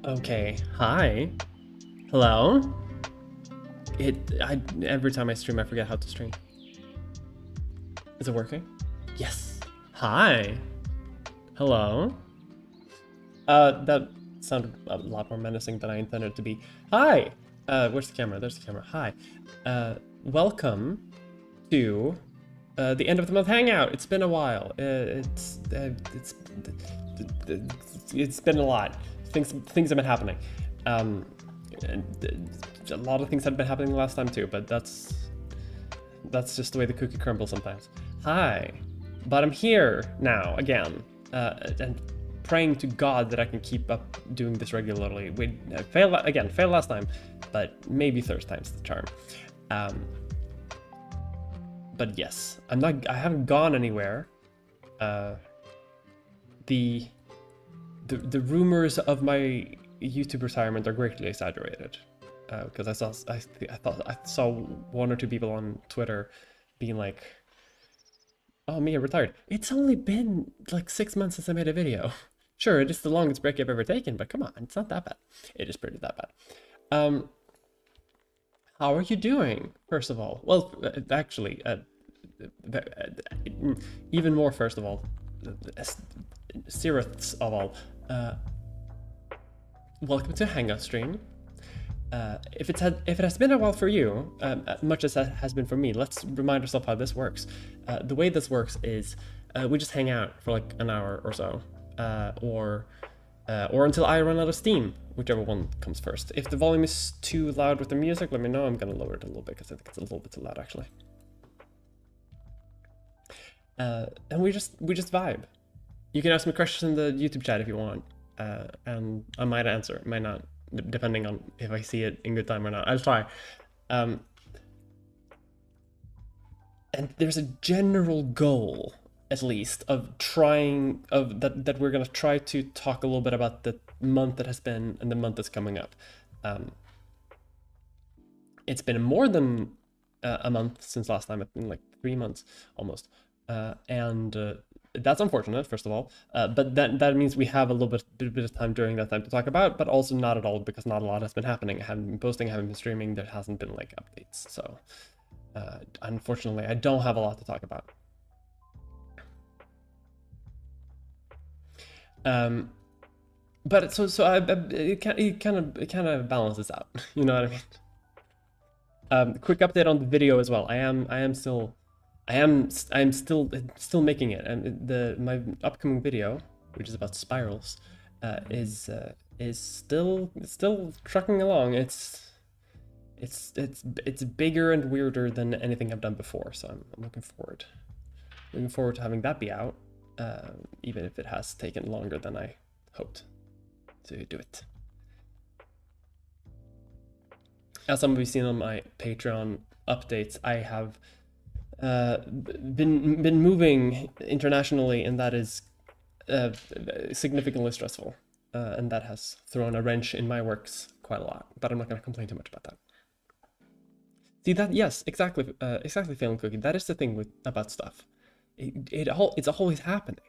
Okay, hi. Hello? Every time I stream, I forget how to stream. Is it working? Yes. Hi. Hello? That sounded a lot more menacing than I intended it to be. Hi! Where's the camera? There's the camera. Hi. Welcome to the end of the month hangout. It's been a while. It's been a lot. Things have been happening. And a lot of things had been happening last time too, but that's just the way the cookie crumbles sometimes. Hi, but I'm here now again, and praying to God that I can keep up doing this regularly. We failed last time, but maybe third time's the charm. But yes, I haven't gone anywhere. The rumors of my YouTube retirement are greatly exaggerated, because I saw one or two people on Twitter being like, "Oh, Mia retired." It's only been like 6 months since I made a video. Sure, it is the longest break I've ever taken, but come on, it's not that bad. It is pretty that bad. How are you doing? First of all, well, actually, even more. First of all, zeroths of all. Welcome to Hangout stream. If it has been a while for you, much as it has been for me, let's remind ourselves how this works. The way this works is we just hang out for like an hour or so, or until I run out of steam, whichever one comes first. If the volume is too loud with the music, let me know. I'm gonna lower it a little bit because I think it's a little bit too loud actually. And we just vibe. You can ask me questions in the YouTube chat if you want, and I might answer, might not, depending on if I see it in good time or not. I'll try. And there's a general goal, at least, that we're gonna try to talk a little bit about the month that has been and the month that's coming up. It's been more than a month since last time. It's been like 3 months almost, and that's unfortunate, first of all, but that means we have a little bit of time during that time to talk about, but also not at all, because not a lot has been happening. I haven't been posting, I haven't been streaming, there hasn't been like updates, so unfortunately I don't have a lot to talk about. But it kind of balances out. You know what I mean? Quick update on the video as well. I'm still making it, and my upcoming video, which is about spirals, is still trucking along. It's bigger and weirder than anything I've done before, so I'm looking forward to having that be out, even if it has taken longer than I hoped to do it. As some of you seen on my Patreon updates, I have been moving internationally, and that is significantly stressful, and that has thrown a wrench in my works quite a lot, but I'm not going to complain too much about that. See that? Yes, exactly, Phelan Cookie. That is the thing about stuff. It's always happening,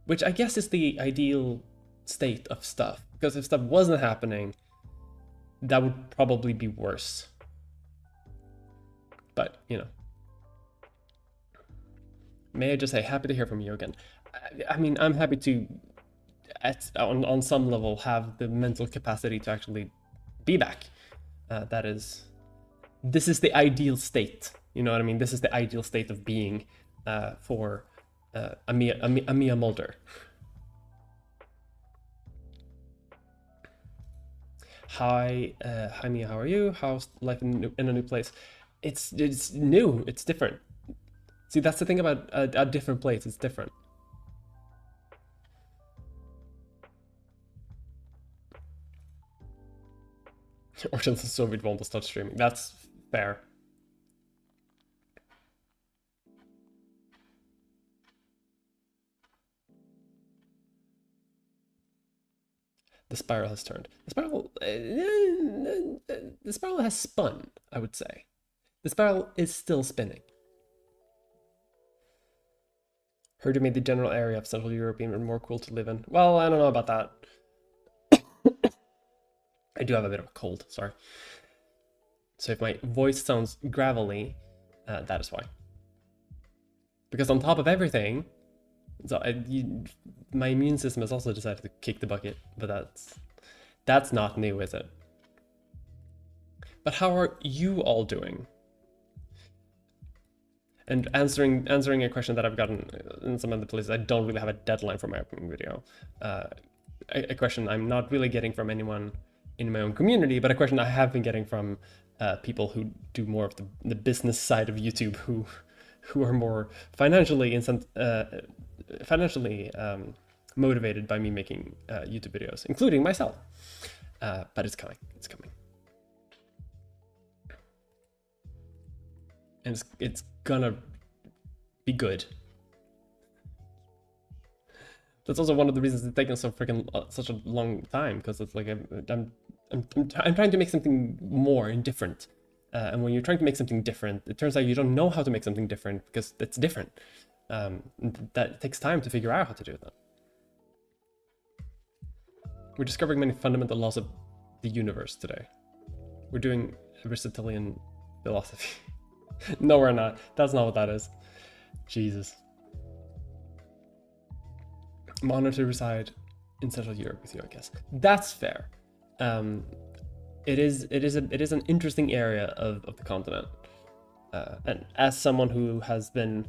which I guess is the ideal state of stuff, because if stuff wasn't happening, that would probably be worse. But, you know, may I just say, happy to hear from you again. I mean, I'm happy to, on some level, have the mental capacity to actually be back. This is the ideal state. You know what I mean? This is the ideal state of being for a Mia Mulder. Hi Mia, how are you? How's life in a new place? It's new, it's different. See, that's the thing about a different place, it's different. Or since the Soviet won't start streaming, that's fair. The spiral has turned. The spiral has spun, I would say. The spiral is still spinning. Heard you made the general area of Central Europe even more cool to live in. Well, I don't know about that. I do have a bit of a cold, sorry. So if my voice sounds gravelly, that is why. Because on top of everything, so my immune system has also decided to kick the bucket, but that's not new, is it? But how are you all doing? And answering a question that I've gotten in some other places, I don't really have a deadline for my upcoming video. A question I'm not really getting from anyone in my own community, but a question I have been getting from people who do more of the business side of YouTube, who are more financially motivated by me making YouTube videos, including myself. But it's coming. It's coming. And it's gonna be good. That's also one of the reasons it's taken so freaking such a long time, because it's like I'm trying to make something more and different. And when you're trying to make something different, it turns out you don't know how to make something different because it's different. That takes time to figure out how to do that. We're discovering many fundamental laws of the universe today. We're doing Aristotelian philosophy. No, we're not. That's not what that is. Jesus. I'm honored to reside in Central Europe with you, I guess. That's fair. It is an interesting area of the continent. And as someone who has been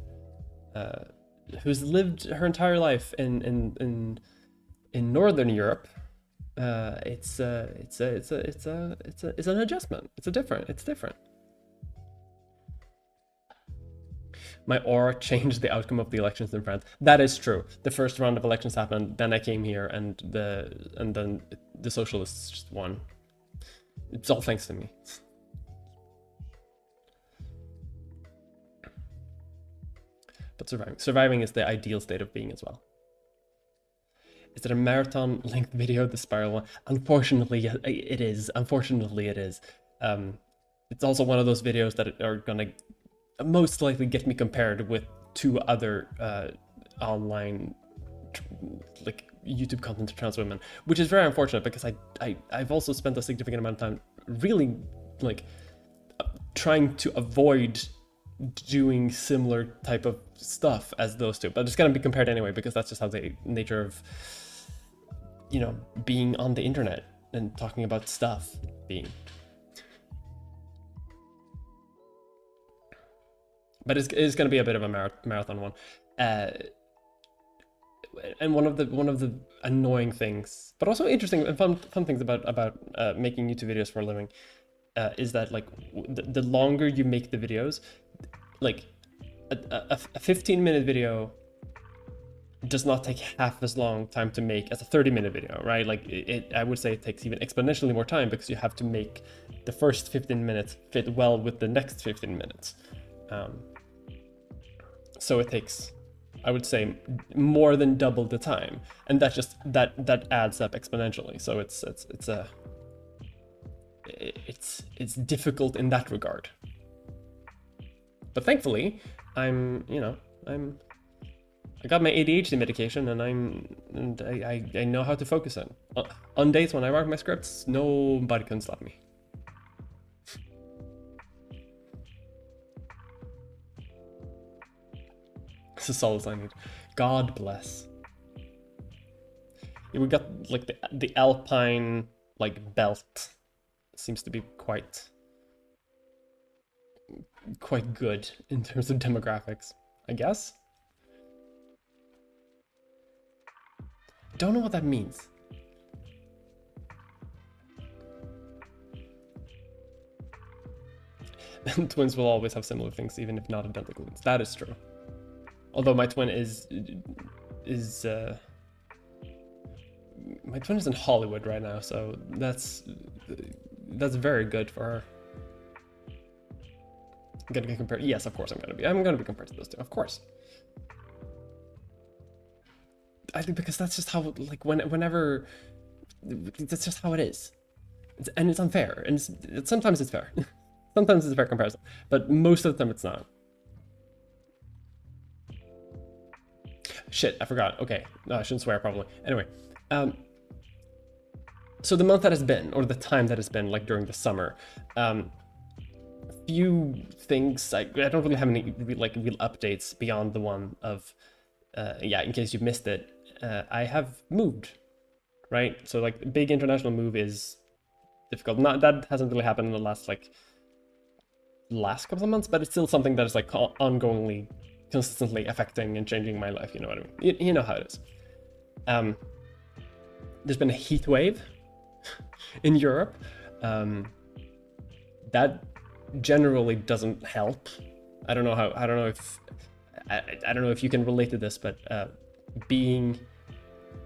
who's lived her entire life in Northern Europe, it's an adjustment. It's different. My aura changed the outcome of the elections in France. That is true. The first round of elections happened, then I came here, and then the socialists just won. It's all thanks to me. But surviving is the ideal state of being as well. Is it a marathon length video, the spiral one? Unfortunately, it is. Unfortunately, it is. It's also one of those videos that are gonna most likely get me compared with 2 other online like YouTube content trans women, which is very unfortunate, because I've also spent a significant amount of time really like trying to avoid doing similar type of stuff as those 2, but it's gonna be compared anyway, because that's just how the nature of, you know, being on the internet and talking about stuff being. But it's going to be a bit of a marathon one, and one of the annoying things, but also interesting and fun things about making YouTube videos for a living, is that like the longer you make the videos, like a 15-minute video does not take half as long time to make as a 30-minute video, right? Like I would say it takes even exponentially more time, because you have to make the first 15 minutes fit well with the next 15 minutes. So it takes, I would say, more than double the time, and that just that adds up exponentially. So it's difficult in that regard. But thankfully, I got my ADHD medication, and I know how to focus on. On days when I write my scripts, nobody can stop me. This is all I need. God bless. Yeah, we got like the alpine like belt. Seems to be quite good in terms of demographics, I guess. Don't know what that means. Twins will always have similar things, even if not identical twins. That is true. Although my twin is my twin is in Hollywood right now, so that's very good for her. I'm gonna get compared. Yes, of course I'm gonna be compared to those 2, of course. I think because that's just how, like, whenever that's just how it is, and it's unfair, and sometimes it's fair. Sometimes it's a fair comparison, but most of the time it's not. Shit, I forgot. Okay, no, I shouldn't swear probably. Anyway, so the month that has been, or the time that has been, like during the summer, few things. I don't really have any like real updates beyond the one of, yeah, in case you've missed it, I have moved, right? So like big international move is difficult. Not that hasn't really happened in the last couple of months, but it's still something that is like ongoingly, consistently affecting and changing my life. You know what I mean? You know how it is. There's been a heat wave in Europe. That generally doesn't help. I don't know if you can relate to this, but being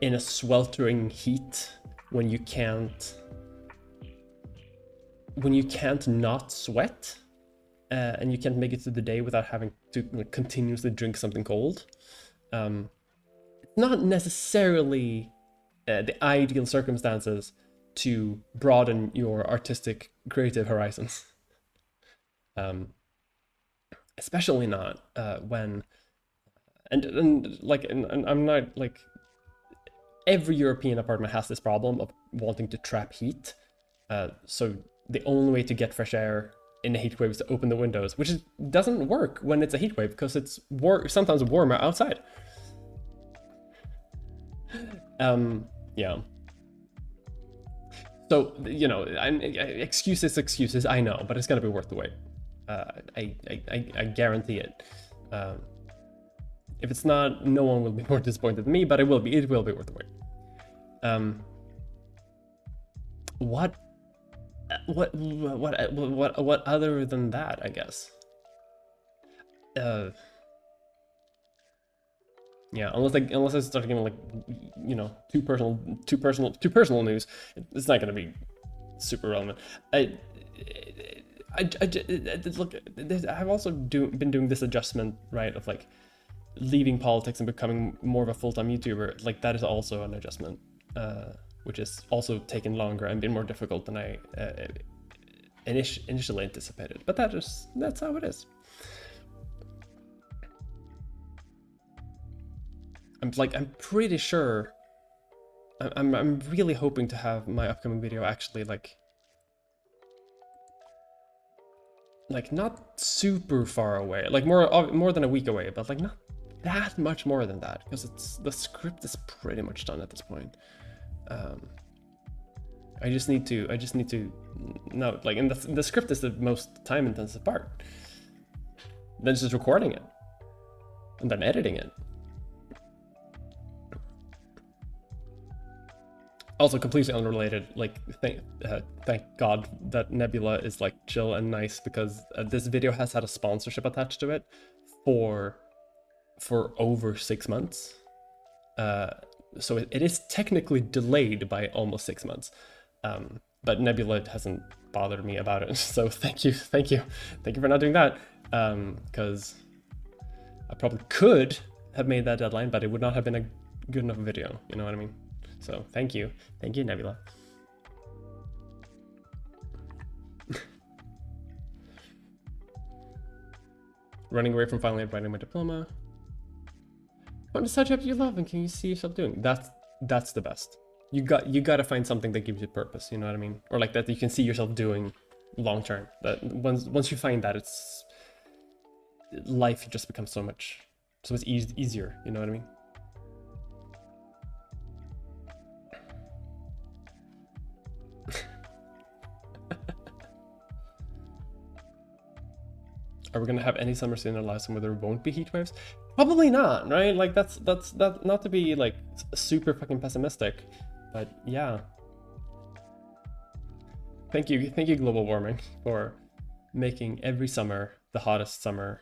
in a sweltering heat when you can't not sweat, and you can't make it through the day without having to continuously drink something cold. It's not necessarily the ideal circumstances to broaden your artistic creative horizons. Especially not when, and I'm not like, every European apartment has this problem of wanting to trap heat. So the only way to get fresh air in a heat wave is to open the windows, which doesn't work when it's a heat wave because it's sometimes warmer outside. Yeah. So, you know, excuses, I know, but it's gonna be worth the wait. I guarantee it. If it's not, no one will be more disappointed than me, but it will be worth the wait. What other than that, I guess? Yeah, unless I start getting like, you know, too personal news, it's not gonna be super relevant. Look, I've also been doing this adjustment, right, of like leaving politics and becoming more of a full-time YouTuber. Like that is also an adjustment, which is also taken longer and been more difficult than I initially anticipated. But that's how it is. I'm pretty sure. I'm really hoping to have my upcoming video actually like not super far away, like more than a week away, but like not that much more than that, because the script is pretty much done at this point. I just need to know, like, and the script is the most time intensive part. Then it's just recording it and then editing it. Also completely unrelated, like thank God that Nebula is like chill and nice, because this video has had a sponsorship attached to it for over 6 months. So it is technically delayed by almost 6 months. But Nebula hasn't bothered me about it. So thank you for not doing that. Because I probably could have made that deadline, but it would not have been a good enough video, you know what I mean? So thank you, Nebula. Running away from finally writing my diploma. Find a subject you love and can you see yourself doing? That's the best. You got to find something that gives you purpose, you know what I mean? Or like that you can see yourself doing long term. That once you find that, it's life just becomes so much easier, you know what I mean? Are we gonna have any summer soon in our lives where there won't be heat waves? Probably not, right? Like that's not to be like super fucking pessimistic, but yeah. Thank you global warming for making every summer the hottest summer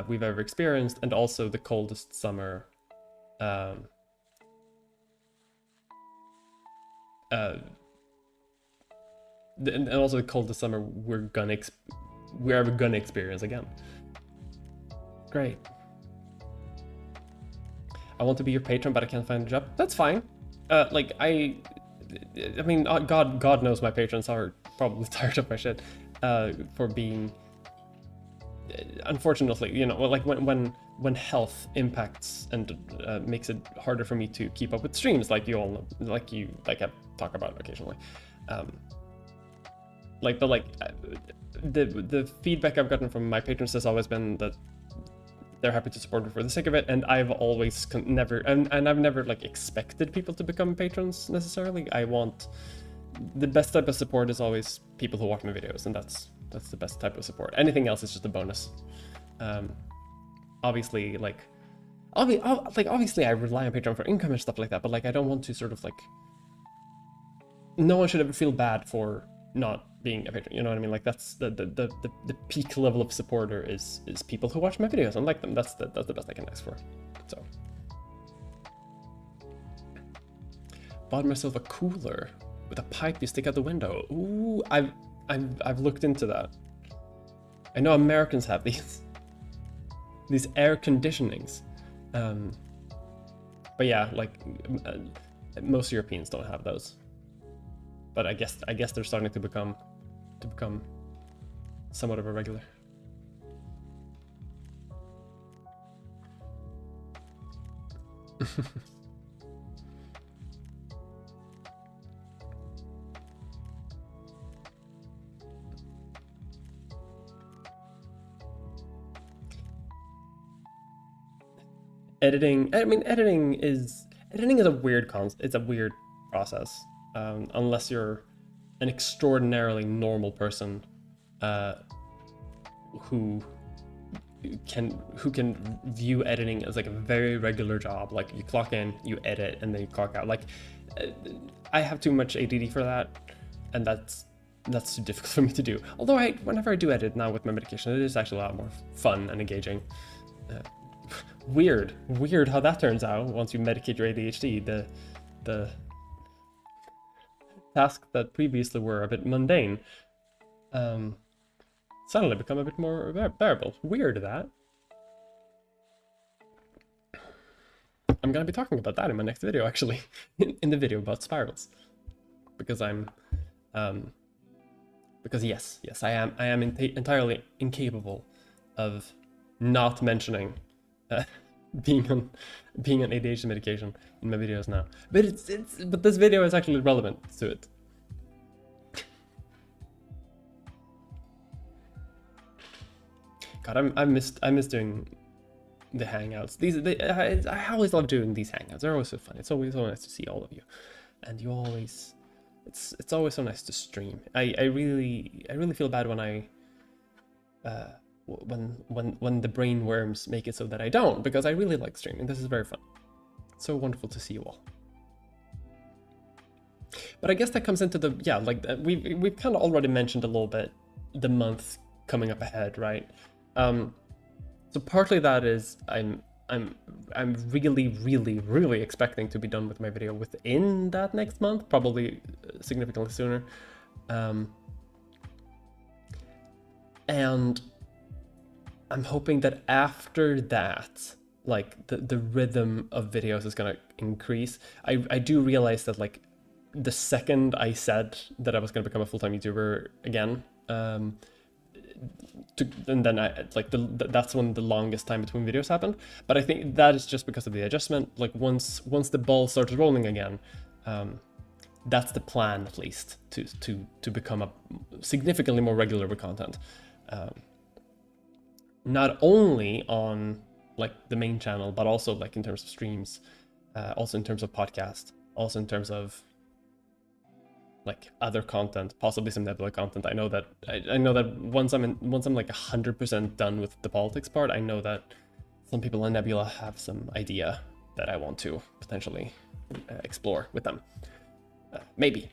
we've ever experienced, and also the coldest summer and also the coldest summer we're ever gonna experience again. Great. I want to be your patron, but I can't find a job. That's fine. Like I mean, God knows my patrons are probably tired of my shit for being unfortunately, like when health impacts and makes it harder for me to keep up with streams, like you all know, like I talk about occasionally. The feedback I've gotten from my patrons has always been that they're happy to support me for the sake of it, and I've always never I've never like expected people to become patrons necessarily. I want the best type of support is always people who watch my videos, and that's the best type of support. Anything else is just a bonus. Obviously, obviously I rely on Patreon for income and stuff like that, but like I don't want to sort of like, no one should ever feel bad for not being a patron, you know what I mean? Like that's the peak level of supporter is people who watch my videos and like them. That's the best I can ask for. So bought myself a cooler with a pipe you stick out the window. Ooh, I've looked into that. I know Americans have these air conditionings, but yeah, like most Europeans don't have those. But I guess they're starting to become somewhat of a regular. Editing is a weird it's a weird process. Unless you're an extraordinarily normal person who can view editing as like a very regular job. Like you clock in, you edit, and then you clock out. Like I have too much ADD for that, and that's too difficult for me to do. Although whenever I do edit now with my medication, it is actually a lot more fun and engaging. Weird how that turns out once you medicate your ADHD. The tasks that previously were a bit mundane suddenly become a bit more bearable. Weird that. I'm gonna be talking about that in my next video, actually, in the video about spirals, because yes, I am entirely incapable of not mentioning being on ADHD medication in my videos now. But but this video is actually relevant to it. God, I miss doing the hangouts. I always love doing these hangouts. They're always so fun. It's always so nice to see all of you, and you always. It's always so nice to stream. I really feel bad when when the brain worms make it so that I don't, because I really like streaming. This is very fun. It's so wonderful to see you all. But I guess that comes into the we've kind of already mentioned a little bit the month coming up ahead, right? So partly that is I'm really expecting to be done with my video within that next month, probably significantly sooner. And I'm hoping that after that, like the rhythm of videos is gonna increase. I do realize that like the second I said that I was gonna become a full-time YouTuber again, and then that's when the longest time between videos happened. But I think that is just because of the adjustment. Like once the ball starts rolling again, that's the plan, at least, to become a significantly more regular with content. Not only on like the main channel, but also like in terms of streams, also in terms of podcast, also in terms of like other content, possibly some Nebula content. I know that once I'm like 100% done with the politics part, I know that some people in Nebula have some idea that I want to potentially explore with them. Maybe.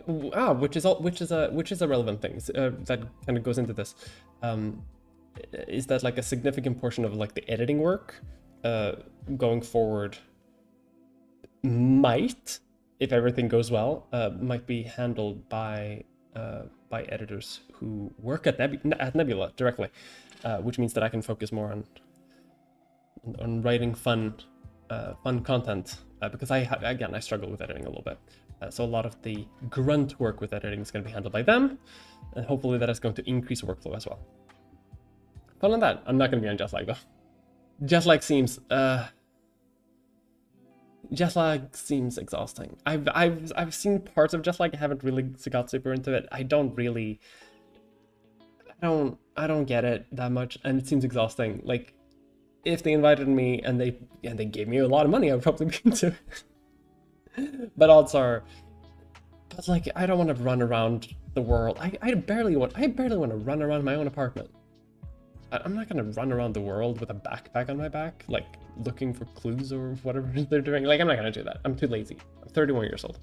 Which is a relevant thing that kind of goes into this. Is that like a significant portion of like the editing work going forward might, if everything goes well, might be handled by editors who work at Nebula directly, which means that I can focus more on writing fun content, because I struggle with editing a little bit. So a lot of the grunt work with editing is going to be handled by them, and hopefully that is going to increase workflow as well. Other than that, I'm not going to be on Just Like though. Just Like seems exhausting. I've seen parts of Just Like. I haven't really got super into it. I don't get it that much, and it seems exhausting. Like, if they invited me and they gave me a lot of money, I would probably be into it. But odds are, but like, I don't want to run around the world. I barely want to run around my own apartment. I'm not gonna run around the world with a backpack on my back, like looking for clues or whatever they're doing. Like, I'm not gonna do that. I'm too lazy. I'm 31 years old.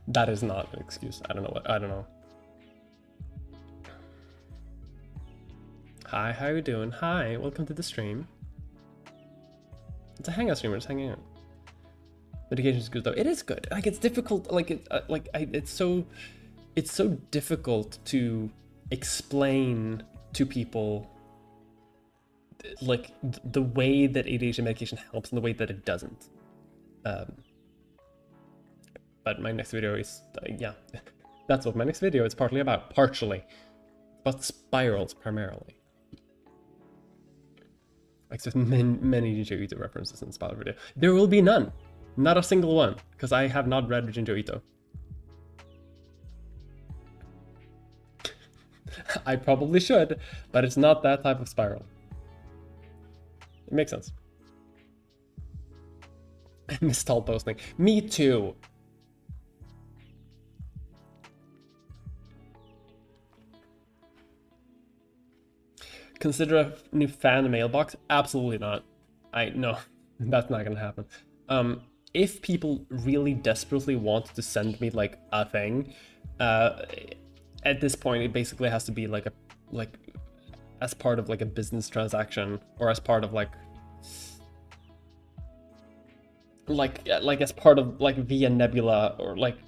That is not an excuse. I don't know. Hi, how you doing? Hi, welcome to the stream. It's a Hangout streamer, just hanging out. Medication is good though. It is good. Like, it's difficult. Like, it's so difficult to explain to people like the way that ADHD medication helps and the way that it doesn't. But my next video is yeah, that's what my next video is partly about. Partially, but spirals primarily. Like, there's many Junji Ito references in the spiral video. There will be none, not a single one, because I have not read Junji Ito. I probably should, but it's not that type of spiral. It makes sense. I miss tall posting. Me too. Consider a new fan mailbox? Absolutely not. No, that's not gonna happen. If people really desperately want to send me like a thing, at this point it basically has to be like as part of like a business transaction, or as part of like as part of like via Nebula, or like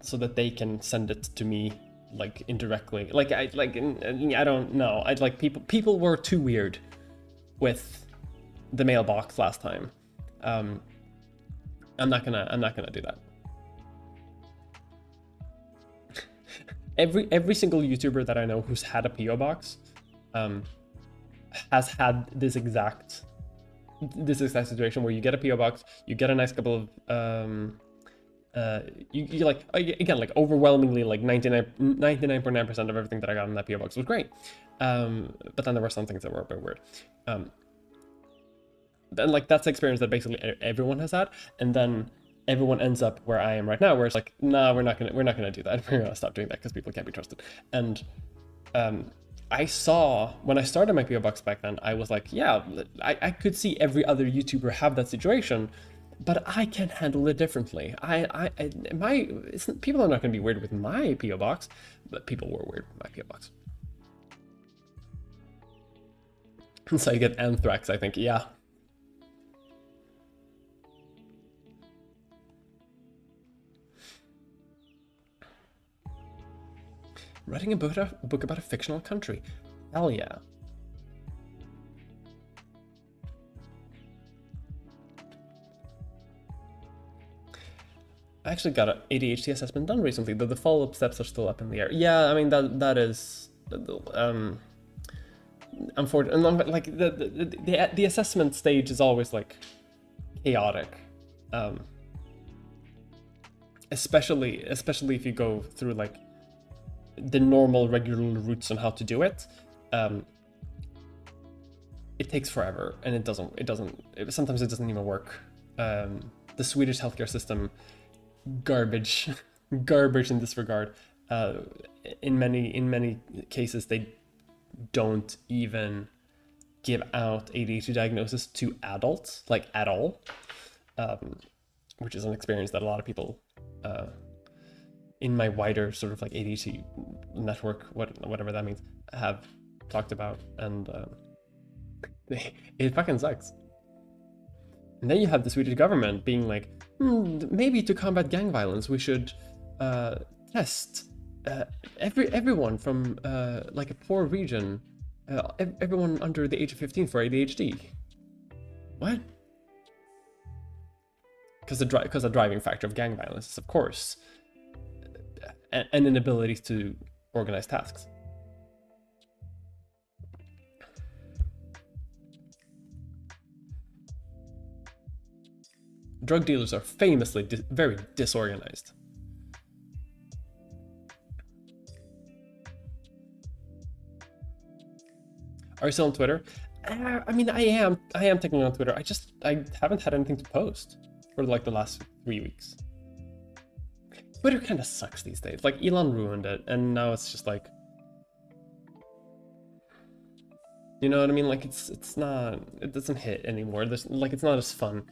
so that they can send it to me like indirectly. I don't know. People were too weird with the mailbox last time. I'm not gonna do that. Every single YouTuber that I know who's had a PO box has had this exact situation where you get a PO box, you get a nice couple of you like, again, like overwhelmingly like 99.9% of everything that I got in that PO box was great, but then there were some things that were a bit weird, and like that's the experience that basically everyone has had, and then everyone ends up where I am right now, where it's like, nah, we're not gonna do that. We're gonna stop doing that because people can't be trusted. And I saw, when I started my PO box back then, I was like, yeah, I could see every other YouTuber have that situation, but I can handle it differently. People are not gonna be weird with my PO box, but people were weird with my PO box. So you get anthrax, I think, yeah. Writing a book about a fictional country. Hell yeah. I actually got an ADHD assessment done recently, though the follow-up steps are still up in the air. Yeah, I mean, that is unfortunate. Like the assessment stage is always like chaotic. Especially if you go through like the normal regular routes on how to do it. It takes forever, and sometimes it doesn't even work. The Swedish healthcare system, garbage in this regard. In many cases, they don't even give out ADHD diagnosis to adults, like at all, which is an experience that a lot of people in my wider sort of like ADHD network, whatever that means, have talked about, and it fucking sucks. And then you have the Swedish government being like, maybe to combat gang violence, we should test everyone from like a poor region, everyone under the age of 15 for ADHD. What? Because the driving factor of gang violence is, of course, an inability to organize tasks. Drug dealers are famously very disorganized. Are you still on Twitter? I mean, I am technically on Twitter. I haven't had anything to post for like the last 3 weeks. Twitter kind of sucks these days. Like, Elon ruined it, and now it's just like, you know what I mean? Like, it doesn't hit anymore. There's like, it's not as fun.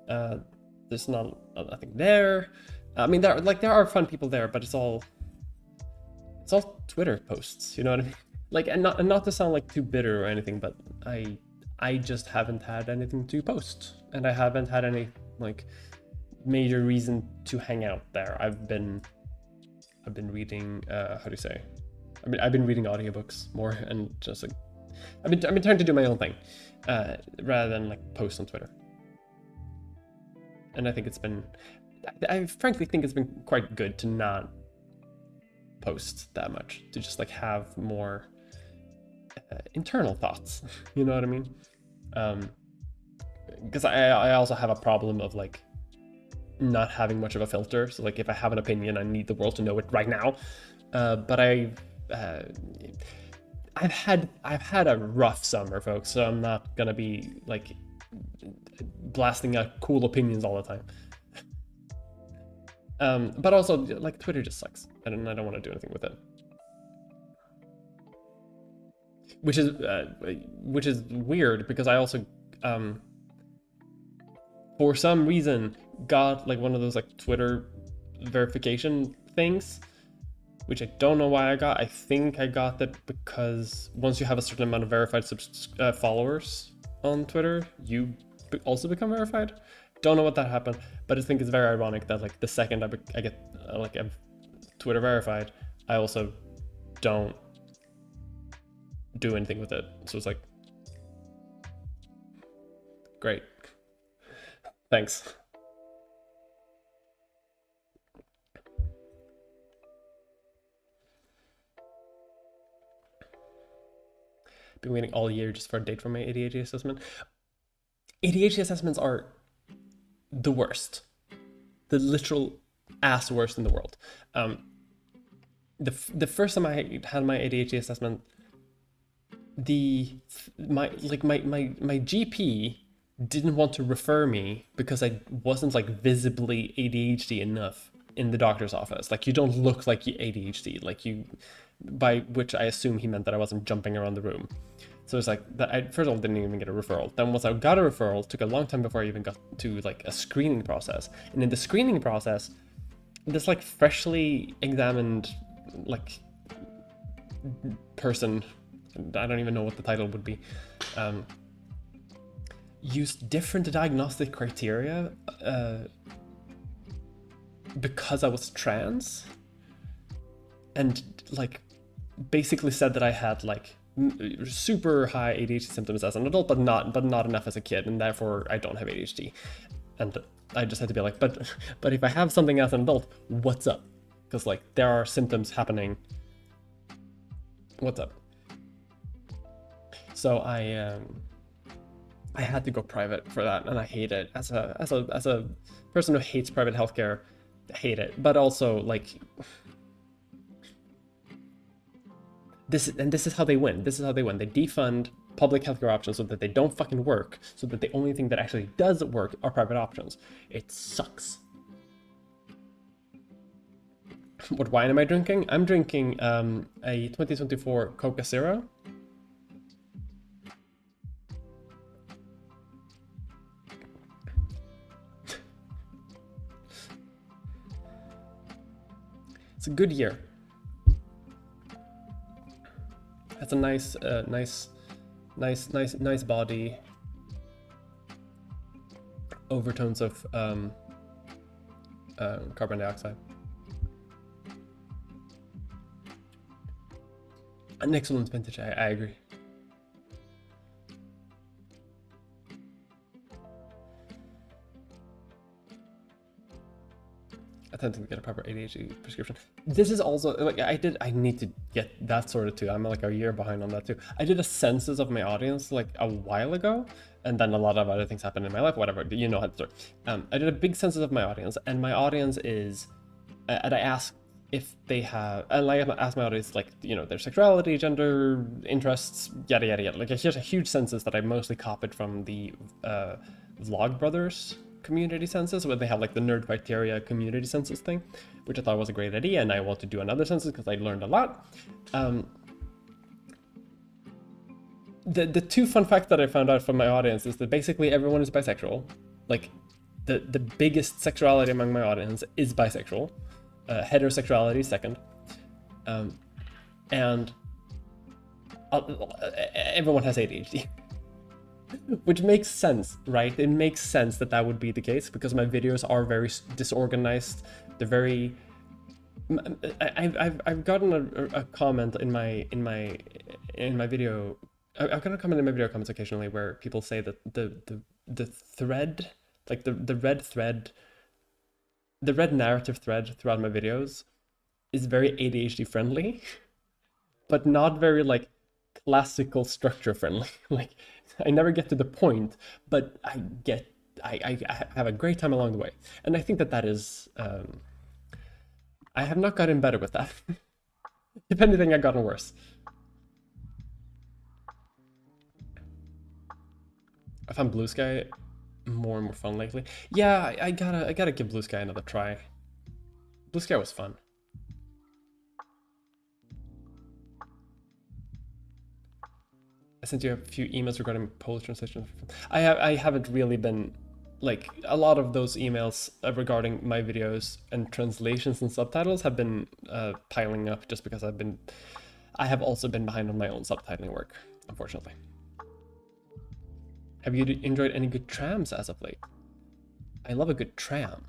There's not nothing there. I mean, there are fun people there, but it's all Twitter posts. You know what I mean? Like, and not to sound like too bitter or anything, but I just haven't had anything to post, and I haven't had any like major reason to hang out there. I've been reading how do you say? I've been reading audiobooks more, and just like I've been trying to do my own thing rather than like post on Twitter. And I think I frankly think it's been quite good to not post that much, to just like have more internal thoughts. You know what I mean? Because I also have a problem of like not having much of a filter. So like, if I have an opinion, I need the world to know it right now. But I've had a rough summer, folks, so I'm not gonna be like blasting out cool opinions all the time. But also, like, Twitter just sucks, and I don't want to do anything with it. Which is weird, because I also for some reason got like one of those like Twitter verification things, which I don't know why I got. I think I got that because once you have a certain amount of verified followers on Twitter, you also become verified. Don't know what that happened, but I think it's very ironic that like the second I get like I'm Twitter verified, I also don't do anything with it. So it's like, great, thanks. Been waiting all year just for a date for my ADHD assessment. ADHD assessments are the worst, the literal ass worst in the world. The first time I had my ADHD assessment, my GP didn't want to refer me because I wasn't like visibly ADHD enough in the doctor's office. Like, you don't look like you ADHD, like you, by which I assume he meant that I wasn't jumping around the room. So it's like that. I first of all didn't even get a referral. Then once I got a referral, it took a long time before I even got to like a screening process. And in the screening process, this like freshly examined like person, I don't even know what the title would be, used different diagnostic criteria because I was trans, and like basically said that I had like super high ADHD symptoms as an adult, but not enough as a kid, and therefore I don't have ADHD. And I just had to be like, but if I have something as an adult, what's up? Because like there are symptoms happening. What's up? So I had to go private for that, and I hate it. As a person who hates private healthcare, I hate it. But also like this is how they win. This is how they win. They defund public healthcare options so that they don't fucking work, so that the only thing that actually does work are private options. It sucks. What wine am I drinking? I'm drinking a 2024 Coca Zero. It's a good year. Has a nice body. Overtones of carbon dioxide. An excellent vintage, I agree. attempting to get a proper ADHD prescription. This is also like I need to get that sorted too. I'm like a year behind on that too. I did a census of my audience like a while ago, and then a lot of other things happened in my life, whatever, you know how to start. I did a big census of my audience, and my audience is, and I asked if they have, and like I asked my audience, like, you know, their sexuality, gender, interests, yada yada yada. Like here's a huge census that I mostly copied from the Vlogbrothers community census, where they have like the nerd criteria community census thing, which I thought was a great idea, and I want to do another census because I learned a lot. The two fun facts that I found out from my audience is that basically everyone is bisexual. Like the biggest sexuality among my audience is bisexual. Heterosexuality second, and everyone has ADHD, which makes sense, right? It makes sense that that would be the case because my videos are very disorganized. They're very. I've gotten a comment in my video. I've gotten a comment in my video comments occasionally where people say that the thread, like the red thread. The red narrative thread throughout my videos is very ADHD friendly, but not very like classical structure friendly. Like I never get to the point, but I have a great time along the way. And I think that is, I have not gotten better with that. If anything, I've gotten worse. I found Blue Sky more and more fun lately. Yeah, I gotta give Blue Sky another try. Blue Sky was fun. I sent you a few emails regarding Polish translation. I haven't really been, like, a lot of those emails regarding my videos and translations and subtitles have been piling up just because I have also been behind on my own subtitling work, unfortunately. Have you enjoyed any good trams as of late? I love a good tram.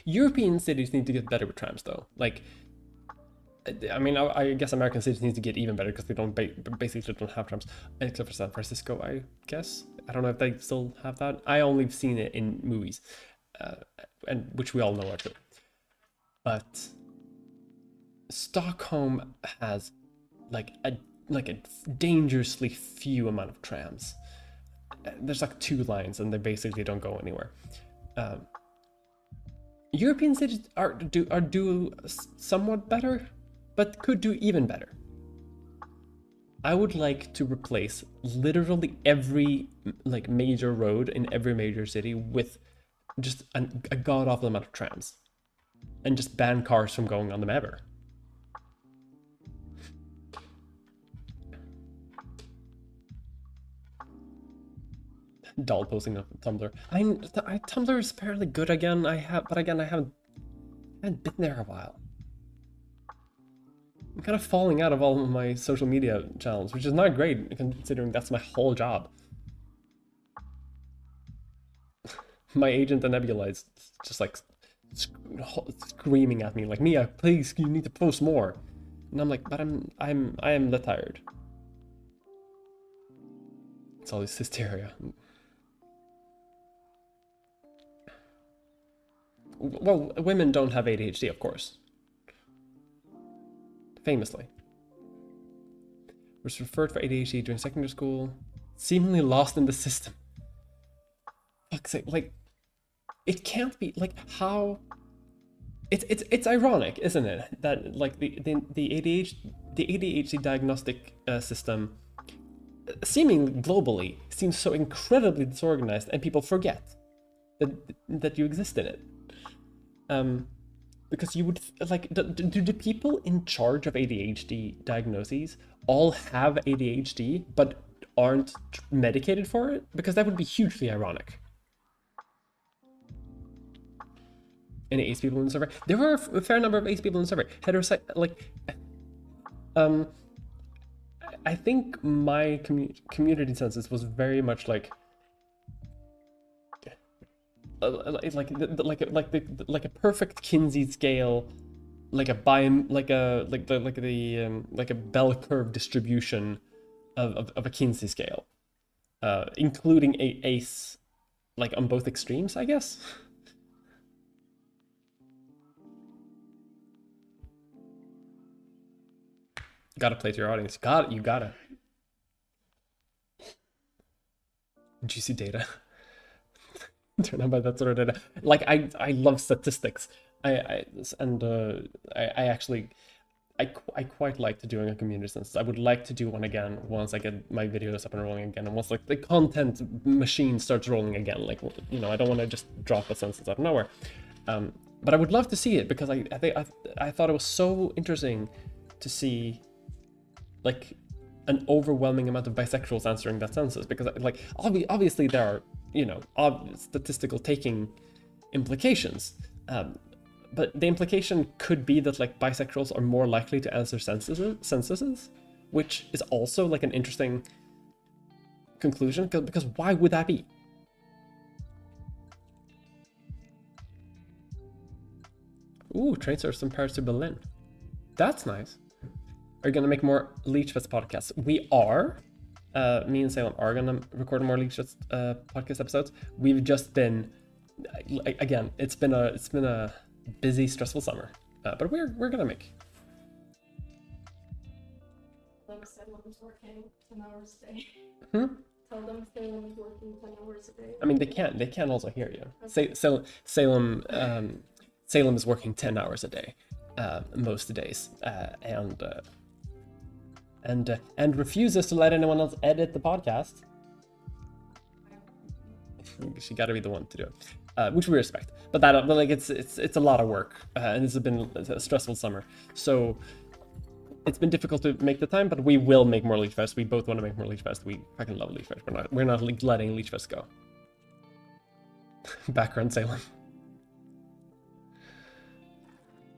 European cities need to get better with trams, though. Like, I mean, I guess American cities need to get even better because they don't basically don't have trams, except for San Francisco, I guess. I don't know if they still have that. I only seen it in movies, and which we all know are true. But Stockholm has like a dangerously few amount of trams. There's like 2 lines and they basically don't go anywhere. European cities do somewhat better, but could do even better. I would like to replace literally every like major road in every major city with just a god-awful amount of trams, and just ban cars from going on them ever. Doll posting on Tumblr. Tumblr is fairly good again. But again, I haven't been there a while. I'm kind of falling out of all of my social media channels, which is not great considering that's my whole job. My agent and Nebula is just like screaming at me like, Mia, please, you need to post more. And I'm like, but I am that tired. It's all this hysteria. Well, women don't have ADHD, of course. Famously. Was referred for ADHD during secondary school. Seemingly lost in the system. Fuck's sake, like, it can't be, like, how... It's ironic, isn't it? That, like, the ADHD diagnostic system, seemingly globally, seems so incredibly disorganized, and people forget that you exist in it. Because you would, like, do the people in charge of ADHD diagnoses all have ADHD but aren't medicated for it? Because that would be hugely ironic. Any ace people in the survey? There were a fair number of ace people in the survey. I think my community census was very much like a perfect Kinsey scale, like a bell curve distribution of a Kinsey scale, including a ace, like on both extremes, I guess. Gotta play to your audience. You gotta. Juicy data. Turn on by that sort of data. Like I love statistics. I and I actually I quite like to doing a community census. I would like to do one again once I get my videos up and rolling again, and once like the content machine starts rolling again. Like, you know, I don't want to just drop a census out of nowhere. But I would love to see it because I thought it was so interesting to see like an overwhelming amount of bisexuals answering that census, because like obviously there are, you know, statistical taking implications, but the implication could be that like bisexuals are more likely to answer censuses, which is also like an interesting conclusion, because why would that be? Ooh, train service from Paris to Berlin. That's nice. Are you gonna make more Leechfest podcasts? We are. Me and Salem are gonna record more Leechfest podcast episodes. We've just been, again, it's been a busy, stressful summer, but we're gonna make. Salem's working 10 hours a day. Tell them Salem is working 10 hours a day. I mean, they can also hear you. Okay. Salem is working 10 hours a day, most days, and refuses to let anyone else edit the podcast. She got to be the one to do it, which we respect. But like it's a lot of work, and it's been a stressful summer, so it's been difficult to make the time. But we will make more Leechfest. We both want to make more Leechfest. We fucking love Leechfest. We're not letting Leechfest go. Background Salem.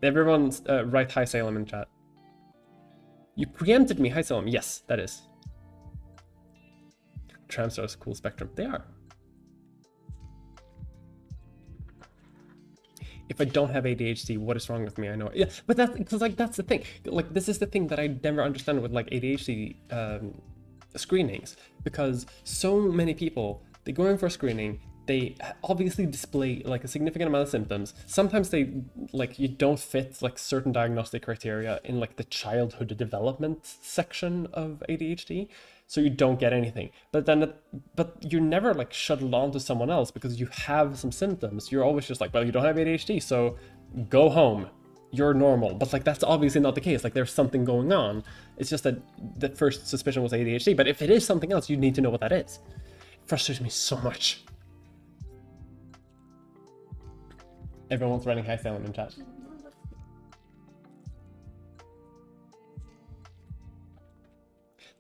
Everyone, write hi Salem in chat. You preempted me. Hi Salem. Yes, that is. Tramstars, cool spectrum. They are. If I don't have ADHD, what is wrong with me? I know. Yeah, but that's because like that's the thing. Like this is the thing that I never understand with like ADHD screenings, because so many people, they go in for a screening. They obviously display like a significant amount of symptoms. Sometimes they like you don't fit like certain diagnostic criteria in like the childhood development section of ADHD, so you don't get anything. But you're never like shuttled on to someone else because you have some symptoms. You're always just like, well, you don't have ADHD, so go home. You're normal. But like that's obviously not the case. Like there's something going on. It's just that the first suspicion was ADHD. But if it is something else, you need to know what that is. It frustrates me so much. Everyone's running high Salem in chat.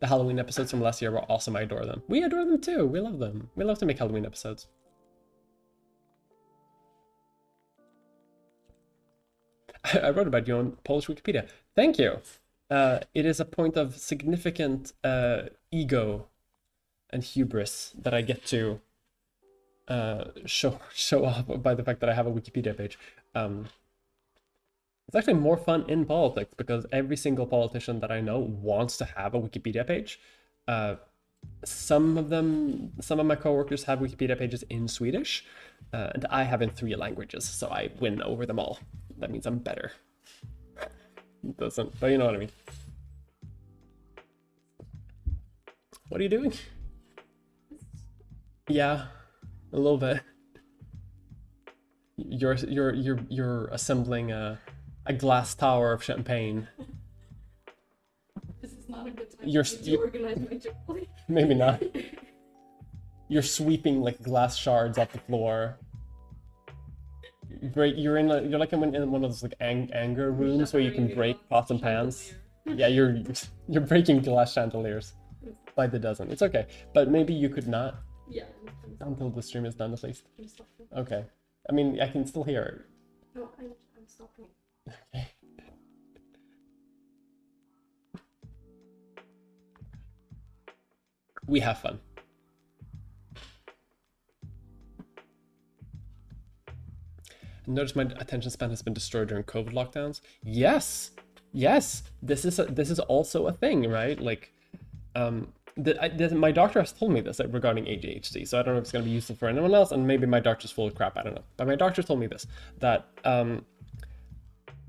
The Halloween episodes from last year were awesome. I adore them. We adore them too. We love them. We love to make Halloween episodes. I wrote about you on Polish Wikipedia. Thank you. It is a point of significant ego and hubris that I get to show off by the fact that I have a Wikipedia page. It's actually more fun in politics because every single politician that I know wants to have a Wikipedia page. Some of my coworkers have Wikipedia pages in Swedish, and I have in 3 languages, so I win over them all. That means I'm better. It doesn't, but you know what I mean. What are you doing? Yeah. A little bit. You're assembling a glass tower of champagne. This is not a good time to organize my job. Maybe not. You're sweeping like glass shards off the floor. You're like in one of those like anger rooms where you can break pots and pans. Yeah, you're breaking glass chandeliers by the dozen. It's okay, but maybe you could not. Yeah. Until the stream is done, at least. I'm stopping. Okay. I mean, I can still hear it. No, I'm stopping. Okay. We have fun. Notice my attention span has been destroyed during COVID lockdowns. Yes. This is also a thing, right? Like, my doctor has told me this regarding ADHD, so I don't know if it's going to be useful for anyone else, and maybe my doctor's full of crap, I don't know. But my doctor told me this, that a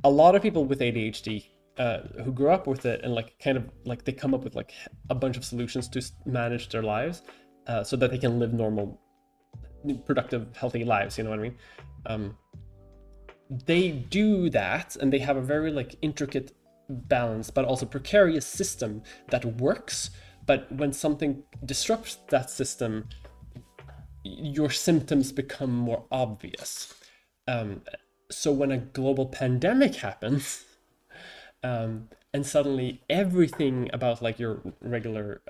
lot of people with ADHD who grew up with it and like kind of like they come up with like a bunch of solutions to manage their lives so that they can live normal, productive, healthy lives. You know what I mean? They do that, and they have a very like intricate, balanced but also precarious system that works. But when something disrupts that system, your symptoms become more obvious. So when a global pandemic happens, and suddenly everything about like your regular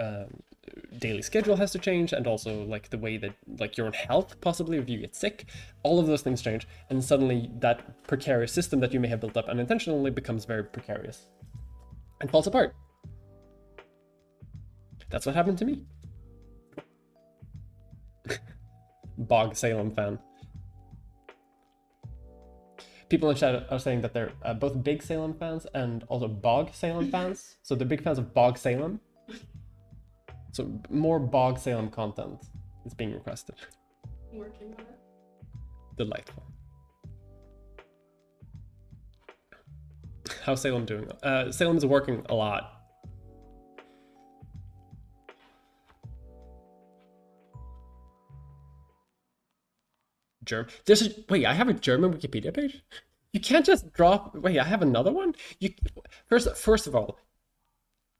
daily schedule has to change, and also like the way that like your own health, possibly if you get sick, all of those things change, and suddenly that precarious system that you may have built up unintentionally becomes very precarious and falls apart. That's what happened to me. Bog Salem fan. People in chat are saying that they're both big Salem fans and also Bog Salem fans. So they're big fans of Bog Salem. So more Bog Salem content is being requested. Working on it. Delightful. How's Salem doing? Salem is working a lot. Wait, I have a German Wikipedia page? You can't just drop. Wait, I have another one. First of all,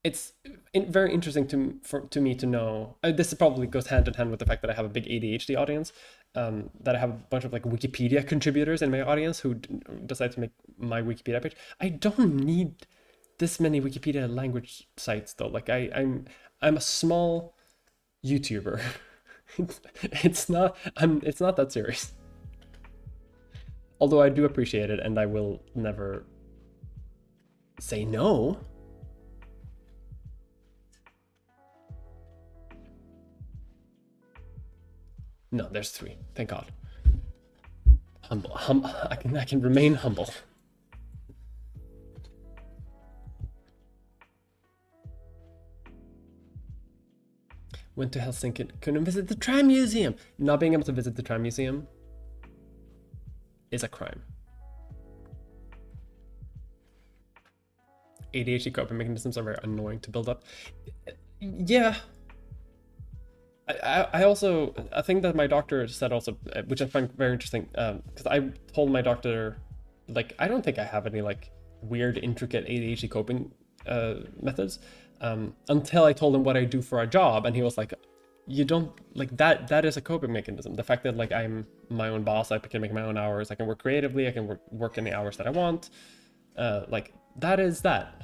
it's very interesting to me to know. This probably goes hand in hand with the fact that I have a big ADHD audience. That I have a bunch of like Wikipedia contributors in my audience who decide to make my Wikipedia page. I don't need this many Wikipedia language sites though. Like I'm a small YouTuber. It's not that serious. Although I do appreciate it, and I will never say no. No, there's 3. Thank God. I can remain humble. Went to Helsinki, couldn't visit the Tram Museum. Not being able to visit the Tram Museum is a crime. ADHD coping mechanisms are very annoying to build up. Yeah. I think that my doctor said also, which I find very interesting, because I told my doctor, like, I don't think I have any like weird, intricate ADHD coping methods. Until I told him what I do for a job, and he was like, you don't like that is a coping mechanism. The fact that like I'm my own boss, I can make my own hours, I can work creatively, I can work in the hours that I want, like that is that.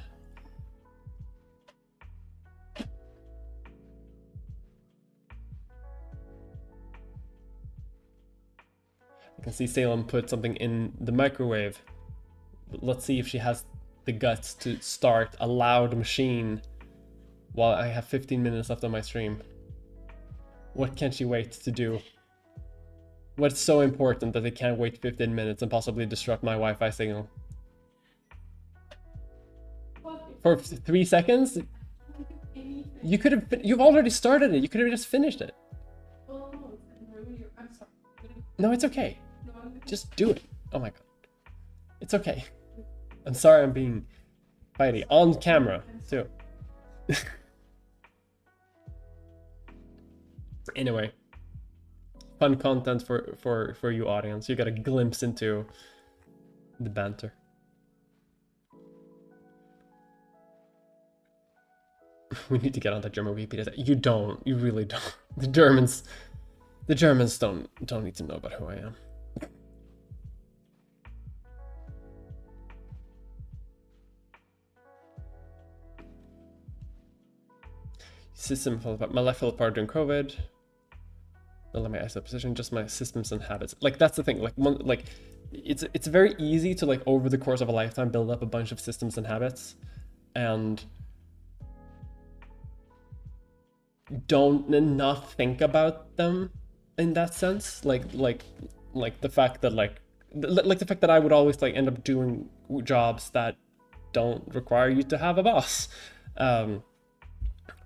I can see Salem put something in the microwave. Let's see if she has the guts to start a loud machine while I have 15 minutes left on my stream. What can she wait to do? What's so important that they can't wait 15 minutes and possibly disrupt my Wi-Fi signal? For 3 seconds? You could have. You've already started it. You could have just finished it. I'm sorry. No, it's okay. Just do it. Oh my god. It's okay. I'm sorry I'm being fighty. On camera, too. Anyway. Fun content for you audience. You got a glimpse into the banter. We need to get on that German Wikipedia. You don't. You really don't. The Germans don't need to know about who I am. System fell apart. My life fell apart during COVID. Don't let my eyes position. Just my systems and habits. Like that's the thing. Like it's very easy to like over the course of a lifetime build up a bunch of systems and habits, and don't not think about them in that sense. Like the fact that the fact that I would always like end up doing jobs that don't require you to have a boss,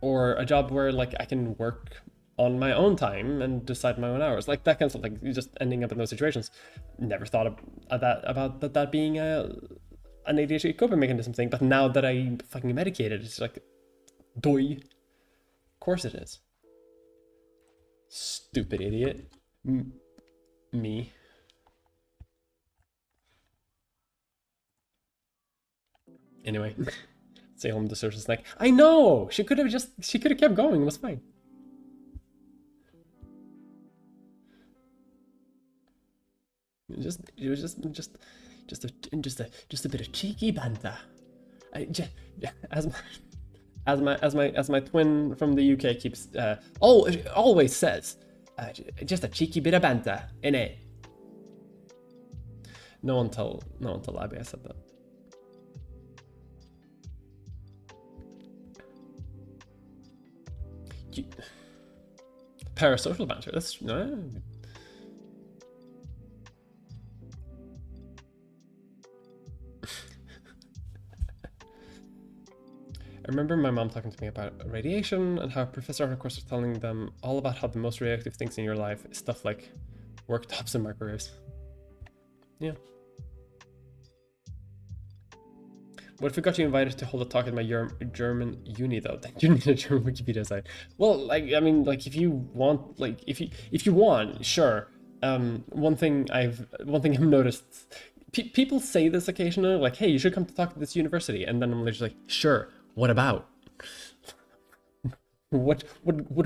or a job where like I can work on my own time and decide my own hours, like that kind of stuff. Like just ending up in those situations. Never thought about that being a an ADHD coping mechanism thing, but now that I'm fucking medicated, it's like, doy. Of course it is. Stupid idiot. Me. Anyway, Salem deserves a snack. I know! She could have kept going, it was fine. It was just a bit of cheeky banter. As my twin from the UK keeps always says, just a cheeky bit of banter, innit? No one tell Abby I said that. Parasocial banter. That's no. I remember my mom talking to me about radiation and how a professor of course was telling them all about how the most radioactive things in your life is stuff like worktops and microwaves. Yeah. What if we got you invited to hold a talk at my German uni though? Then you need a German Wikipedia site. Well, like, I mean, like, if you want, like, if you want, sure. One thing I've noticed, people say this occasionally, like, hey, you should come to talk at this university, and then I'm just like, sure. What about? What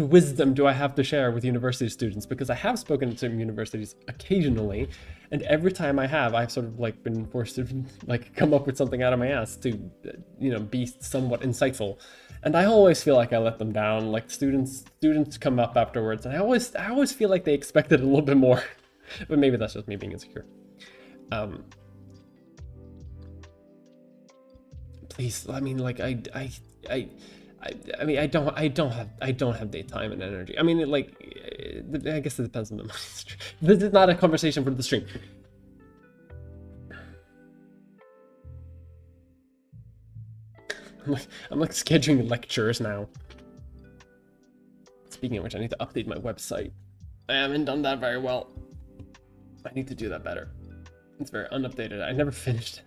wisdom do I have to share with university students? Because I have spoken to universities occasionally, and every time I have, I've sort of like been forced to like come up with something out of my ass to, you know, be somewhat insightful. And I always feel like I let them down. Like students come up afterwards, and I always feel like they expected a little bit more. But maybe that's just me being insecure. Please, I mean, like, I mean, I don't have daytime and energy. I mean, like, I guess it depends on the money. This is not a conversation for the stream. I'm like scheduling lectures now. Speaking of which, I need to update my website. I haven't done that very well. I need to do that better. It's very unupdated. I never finished it.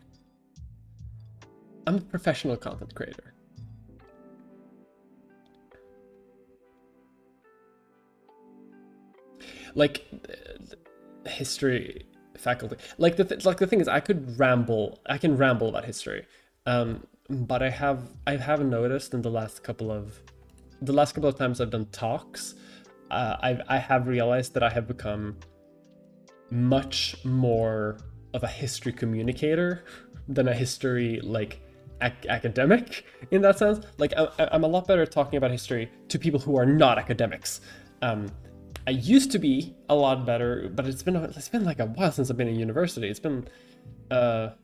I'm a professional content creator. Like history faculty, like the thing is, I can ramble about history, but I have noticed in the last couple of times I've done talks, I have realized that I have become much more of a history communicator than a history like academic in that sense. Like I'm a lot better at talking about history to people who are not academics. I used to be a lot better, but it's been like a while since I've been in university. It's been like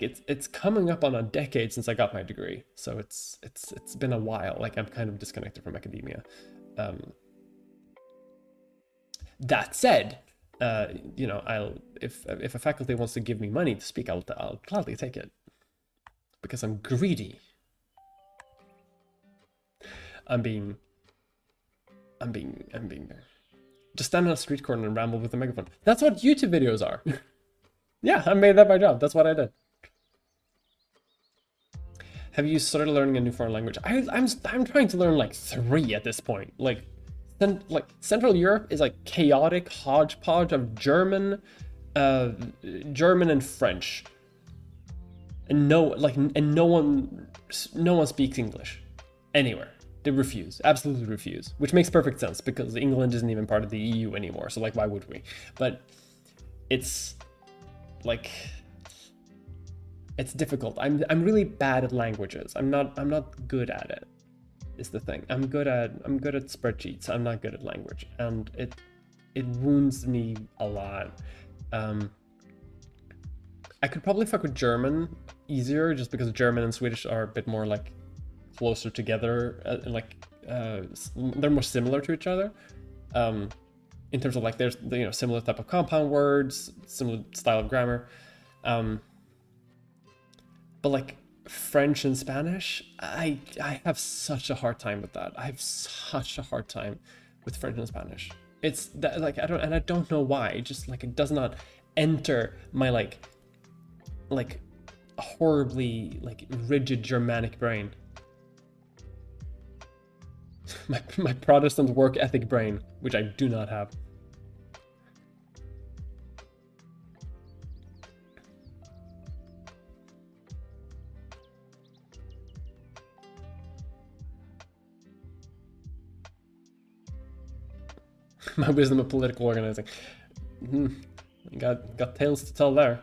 it's coming up on a decade since I got my degree, so it's been a while. Like I'm kind of disconnected from academia. That said, you know, if a faculty wants to give me money to speak, I'll gladly take it because I'm greedy. I'm being just stand on a street corner and ramble with a megaphone. That's what YouTube videos are. Yeah, I made that my job. That's what I did. Have you started learning a new foreign language? I'm trying to learn like 3 at this point. Like Central Europe is like chaotic hodgepodge of German and French, and no one speaks English anywhere. They refuse, absolutely refuse, which makes perfect sense because England isn't even part of the EU anymore. So like, why would we? But it's like, it's difficult. I'm really bad at languages. I'm not good at it. Is the thing. I'm good at spreadsheets. I'm not good at language, and it wounds me a lot. I could probably fuck with German easier just because German and Swedish are a bit more like closer together, and like they're more similar to each other in terms of like there's, you know, similar type of compound words, similar style of grammar, but like French and Spanish, I have such a hard time with that. I have such a hard time with French and Spanish. It's that, like, I don't know why. It just like, it does not enter my like horribly like rigid Germanic brain. my Protestant work ethic brain, which I do not have. My wisdom of political organizing. Got tales to tell there.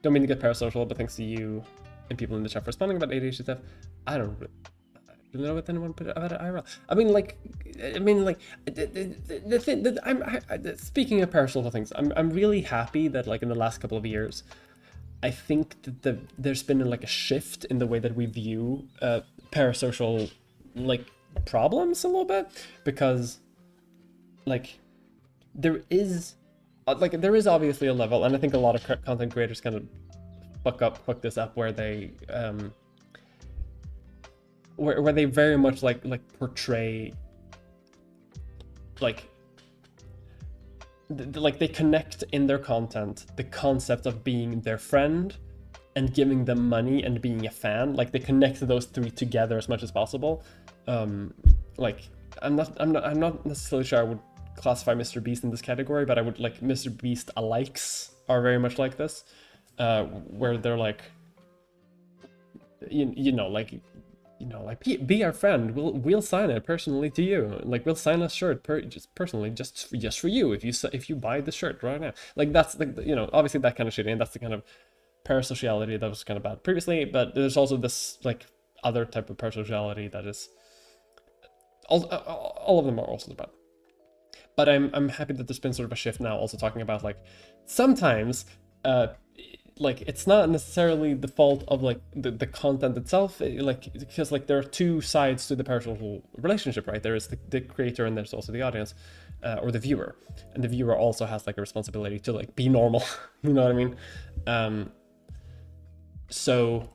Don't mean to get parasocial, but thanks to you and people in the chat for responding about ADHD stuff. I don't really know what anyone put about it IRL. I mean, like, the thing that speaking of parasocial things, I'm really happy that like in the last couple of years, I think that there's been like a shift in the way that we view parasocial like problems a little bit, because like there is obviously a level, and I think a lot of content creators kind of fuck this up, where they where they very much like portray like they connect in their content the concept of being their friend and giving them money and being a fan. Like they connect those three together as much as possible. Like I'm not necessarily sure I would classify Mr. Beast in this category, but I would like Mr. Beast alikes are very much like this, where they're like, be our friend. We'll sign it personally to you. Like we'll sign a shirt just personally, just for you if you buy the shirt right now. Like that's like obviously that kind of shit, and that's the kind of parasociality that was kind of bad previously. But there's also this like other type of parasociality that is all of them are also bad. But I'm happy that there's been sort of a shift now, also talking about like sometimes like it's not necessarily the fault of like the content itself, like because like there are two sides to the parasocial relationship, right? There is the creator and there's also the audience, or the viewer, and the viewer also has like a responsibility to like be normal. You know what I mean? So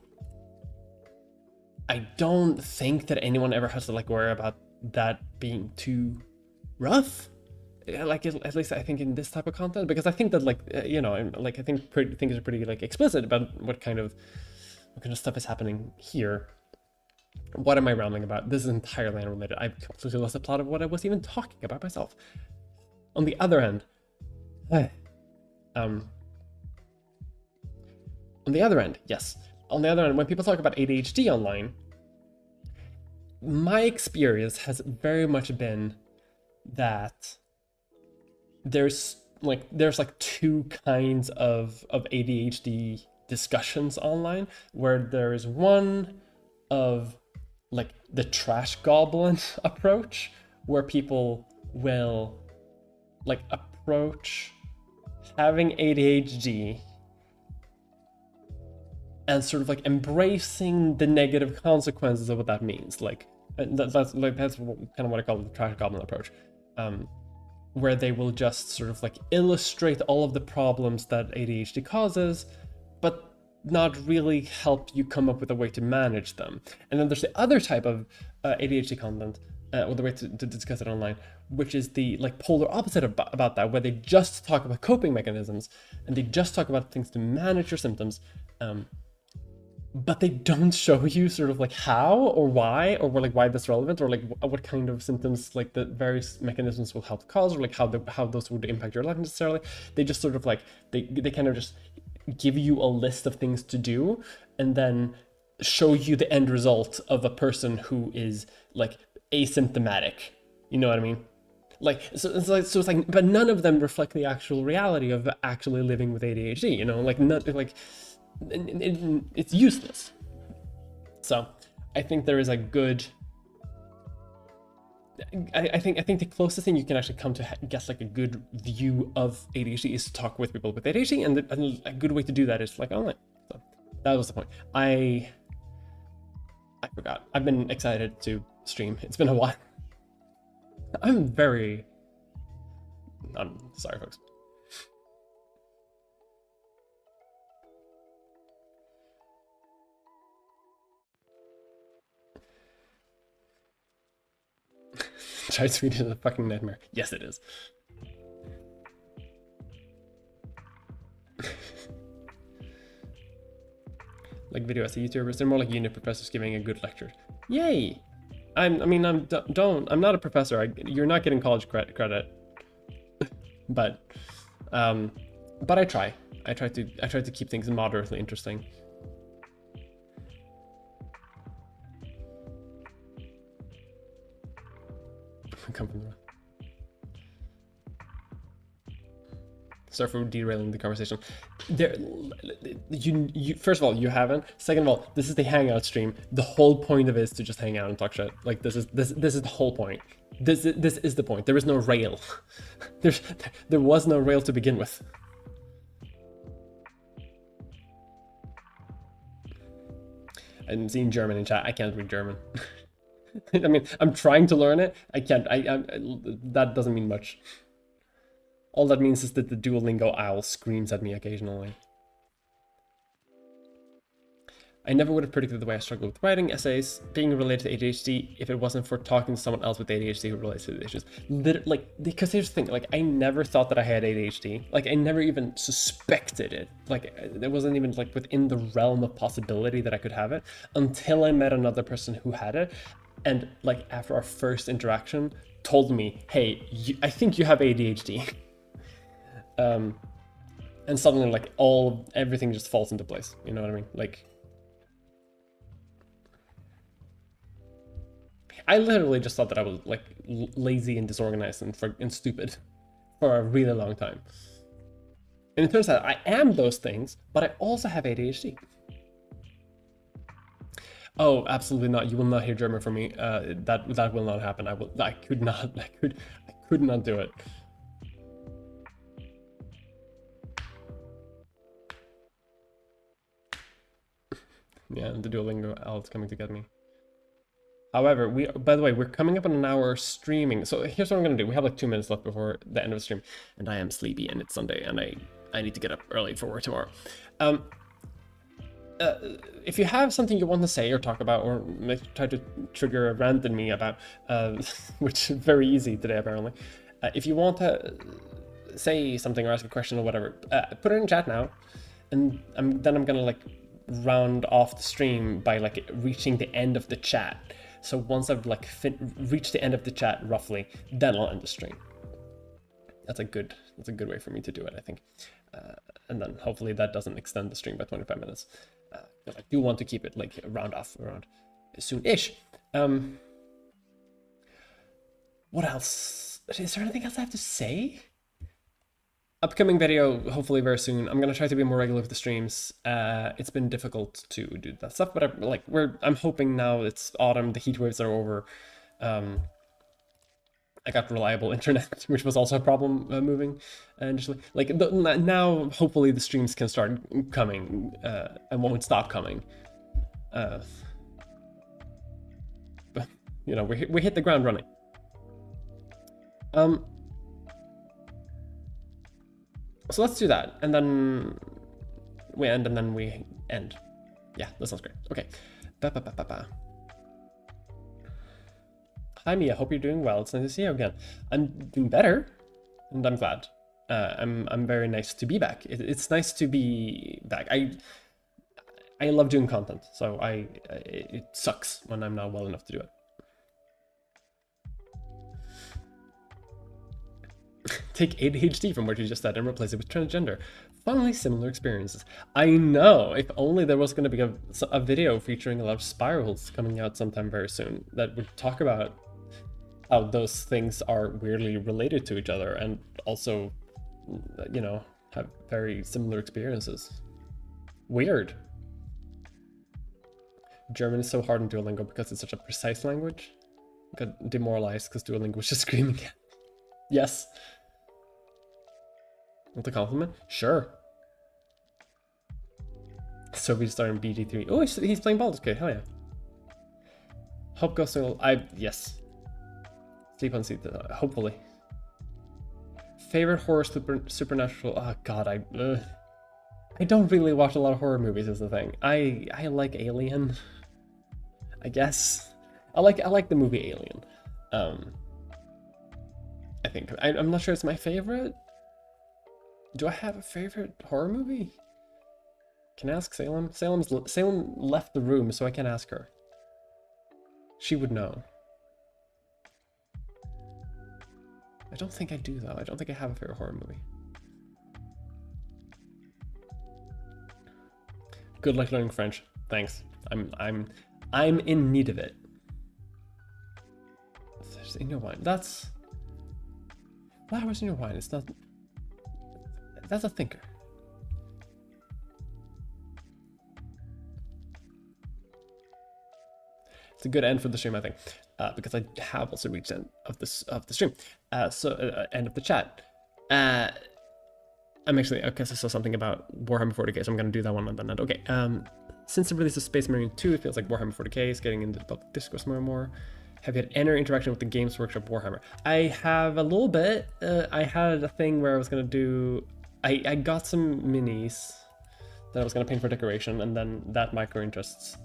I don't think that anyone ever has to like worry about that being too rough. Like at least I think in this type of content, because I think that like like I think things are pretty like explicit about what kind of stuff is happening here. What am I rambling about? This is entirely unrelated. I completely lost the plot of what I was even talking about myself. On the other hand, yes. On the other end, when people talk about ADHD online, my experience has very much been that there's like two kinds of ADHD discussions online, where there is one of like the trash goblin approach, where people will like approach having ADHD and sort of like embracing the negative consequences of what that means. Like that's kind of what I call the trash goblin approach. Where they will just sort of like illustrate all of the problems that ADHD causes, but not really help you come up with a way to manage them. And then there's the other type of ADHD content, or the way to discuss it online, which is the like polar opposite about that, where they just talk about coping mechanisms and they just talk about things to manage your symptoms, but they don't show you sort of like how or why, or like why that's relevant, or like what kind of symptoms like the various mechanisms will help cause, or like how those would impact your life necessarily. They just sort of like they kind of just give you a list of things to do and then show you the end result of a person who is like asymptomatic. You know what I mean? Like so it's like, but none of them reflect the actual reality of actually living with ADHD. You know, like it's useless. So I think there is a good, I think the closest thing you can actually come to get like a good view of ADHD is to talk with people with ADHD, and a good way to do that is like online. So that was the point. I forgot. I've been excited to stream. It's been a while. I'm sorry, folks. Try Swedish is a fucking nightmare. Yes, it is. like video essay YouTubers. They're more like uni professors giving a good lecture. Yay! I'm not a professor. You're not getting college credit. but I try. I try to keep things moderately interesting. Come from the Sorry for derailing the conversation. There, you first of all, you haven't. Second of all, this is the Hangout stream. The whole point of it is to just hang out and talk shit. Like this is the whole point. This is the point. There is no rail. There was no rail to begin with. I'm seeing German in chat. I can't read German. I mean, I'm trying to learn it. I can't. That doesn't mean much. All that means is that the Duolingo owl screams at me occasionally. I never would have predicted the way I struggle with writing essays being related to ADHD if it wasn't for talking to someone else with ADHD who relates to the issues. Because here's the thing, like, I never thought that I had ADHD. Like, I never even suspected it. Like, it wasn't even, like, within the realm of possibility that I could have it until I met another person who had it. And, like, after our first interaction, told me, hey, I think you have ADHD. And suddenly, like, everything just falls into place. You know what I mean? Like, I literally just thought that I was, like, lazy and disorganized and stupid for a really long time. And it turns out I am those things, but I also have ADHD. Oh, absolutely not. You will not hear German from me. That will not happen. I could not do it. Yeah, the Duolingo owl's coming to get me. However, by the way, we're coming up on an hour streaming. So here's what I'm gonna do. We have like 2 minutes left before the end of the stream, and I am sleepy, and it's Sunday, and I need to get up early for work tomorrow. If you have something you want to say or talk about, or try to trigger a rant in me about, which is very easy today apparently. If you want to say something or ask a question or whatever, put it in chat now, and then I'm gonna like round off the stream by like reaching the end of the chat. So once I've like reached the end of the chat roughly, then I'll end the stream. That's a good way for me to do it, I think. And then hopefully that doesn't extend the stream by 25 minutes. I do want to keep it like round off around soon-ish. What else? Is there anything else I have to say? Upcoming video, hopefully very soon. I'm gonna try to be more regular with the streams. It's been difficult to do that stuff, but I'm hoping now it's autumn, the heat waves are over. I got reliable internet, which was also a problem moving initially. Like now, hopefully the streams can start coming and won't stop coming. But you know, we hit the ground running. So let's do that, and then we end, and then we end. Yeah, that sounds great. Okay. Hi Mia, hope you're doing well. It's nice to see you again. I'm doing better, and I'm glad. I'm very nice to be back. It's nice to be back. I love doing content, so it sucks when I'm not well enough to do it. Take ADHD from what you just said and replace it with transgender. Funnily similar experiences. I know, if only there was going to be a video featuring a lot of spirals coming out sometime very soon that would talk about how those things are weirdly related to each other and also, you know, have very similar experiences. Weird. German is so hard in Duolingo because it's such a precise language. Got demoralized because Duolingo was just screaming at. Yes. Want a compliment? Sure. So we start in BG3. Oh, he's playing Baldur's Gate. Hell yeah. Hope goes to yes. Sleep on seat. Hopefully. Favorite horror supernatural. Oh god, I don't really watch a lot of horror movies. Is the thing. I like Alien. I guess. I like the movie Alien. I think I'm not sure it's my favorite. Do I have a favorite horror movie? Can I ask Salem? Salem left the room, so I can ask her. She would know. I don't think I do though. I don't think I have a favorite horror movie. Good luck learning French. Thanks. I'm in need of it. There's in your wine. That's flowers in your wine. It's not. That's a thinker. It's a good end for the stream, I think, because I have also reached the end of the stream. End of the chat. I'm actually, okay, so I saw something about Warhammer 40k, so I'm going to do that one on the net. Okay, since the release of Space Marine 2, it feels like Warhammer 40k is getting into the public discourse more and more. Have you had any interaction with the Games Workshop Warhammer? I have a little bit. I had a thing where I was going to do... I got some minis that I was going to paint for decoration, and then that micro-interests...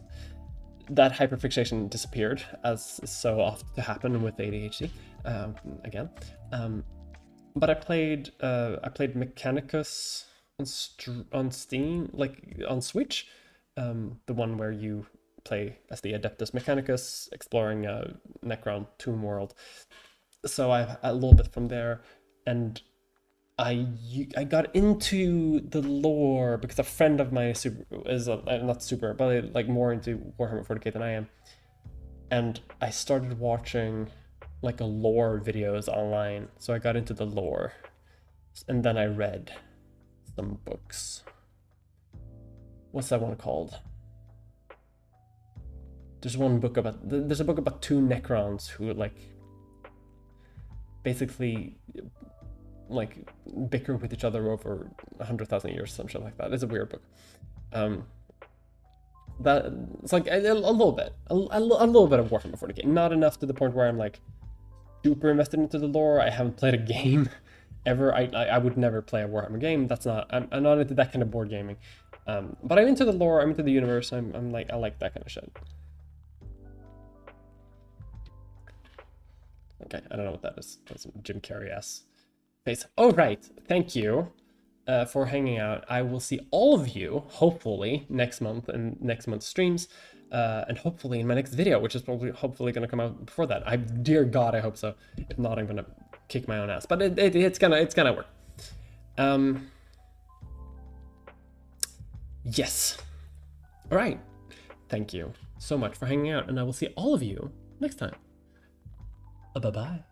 That hyperfixation disappeared, as is so often to happen with ADHD, again. But I played Mechanicus on Steam, like on Switch, the one where you play as the Adeptus Mechanicus, exploring Necron Tomb World. So I have a little bit from there, and I got into the lore because a friend of mine is not super, but like more into Warhammer 40k than I am, and I started watching like a lore videos online. So I got into the lore, and then I read some books. What's that one called? There's one book about there's a book about two Necrons who like basically like bicker with each other over 100,000 years, some shit like that. It's a weird book. That it's like a little bit of Warhammer 40k, not enough to the point where I'm like super invested into the lore. I haven't played a game ever. I would never play a Warhammer game. That's not, I'm not into that kind of board gaming. But I'm into the lore. I'm into the universe. I'm like, I like that kind of shit. Okay, I don't know what that is. That's some Jim Carrey-ass face. Oh, right. Thank you for hanging out. I will see all of you, hopefully, next month in next month's streams, and hopefully in my next video, which is hopefully going to come out before that. Dear God, I hope so. If not, I'm going to kick my own ass. But it's gonna work. Yes. All right. Thank you so much for hanging out, and I will see all of you next time. Bye-bye.